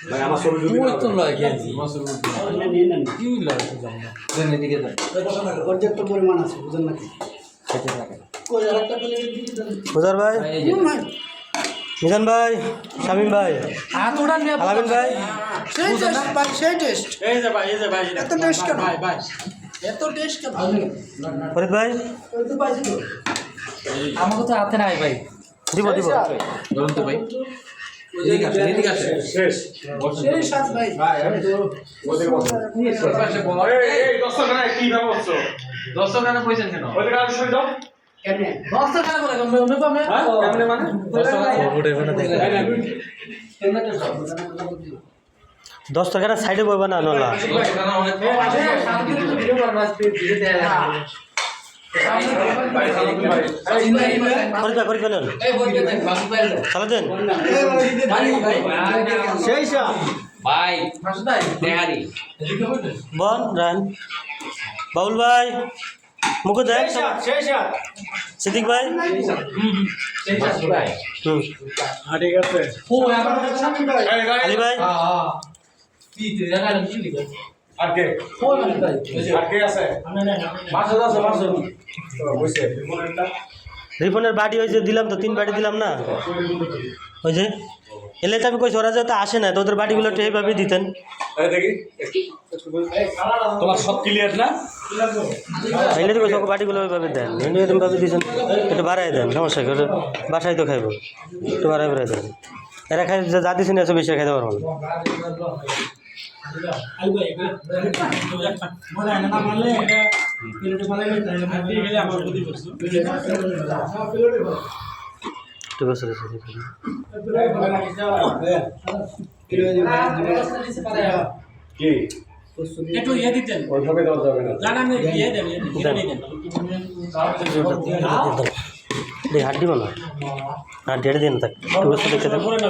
ভাই আমার ছবি যদি তুই তো লয় গেছি কি লয় জানো এদিকে যাও পর্যাপ্ত পরিমাণ আছে বুঝেন নাকি খেতে থাকে বুঝার ভাই, মিজান ভাই, শামীম ভাই, হাত ওড়ান নিয়ে আলামিন ভাই, সেই টেস্ট ভাই, সেই টেস্ট এই যে ভাই এত টেস্ট কেন ভাই এত টেস্ট কেন ফরিদ ভাই, ওই তো পাইছি তো আমাকে তো হাতে নাই ভাই দিব দিব ধরুন তো ভাই এদিকে আসে শেষ সেই সাত ভাই ওদের বসো এই 10 টাকা কি দাম হচ্ছে 10 টাকা পয়সা কেন ওদের কাছে শুনে যাও কেমনে 10 টাকা করে কম মনে পাবে হ্যাঁ কেমনে মানে 10 টাকা ওটা এখানে দেখো 10 টাকাটা সাইডে বইবা না নলা 10 টাকা অনেক ভিডিও করবা ভিডিও দেয়া ফরিদ ভাই করে ফেলেন এই বই দেন বাকি পাইলো চালা দেন সেই সাত ভাই ভাই দেহারি বল রান বাউল ভাই মুখে দেন সেই সাত সিদ্দিক ভাই সেই শাস্তি ভাই হুম ঠিক আছে ও আমার সামনে ভাই আলী ভাই হ্যাঁ কি তুই জানা কি লিখে আর কে ও মানে ভাই আর কে আছে মাছ আছে বসে রিফনের বাড়ি ওই যে দিলাম তো 3 বাড়ি দিলাম না ওই যে এলে তো আমি কইছি ওরা যেতে আসে না তো ওদের বাড়িগুলো একটু এইভাবে দিতেন দেখি তোমার সব ক্লিয়ার না এলে তো কইছি ওকে বাড়িগুলো ওইভাবে দেন এরকমভাবে দিয়েছেন একটু বাড়াই দেন সমস্যা কি ওটা বাসায় তো খাইব একটু বাড়াই দেন এরা খাই যা দিচ্ছেন এসব বেশি খাইতে পারবো না ঠিক আছে কি একটু ইয়ে দিতেন ওইভাবে দেওয়া যাবে না জানা আমি ইয়ে দেন হাড্ডি বানা হাড্ডি দিন থাক ঠিক আছে দেখে দেবো না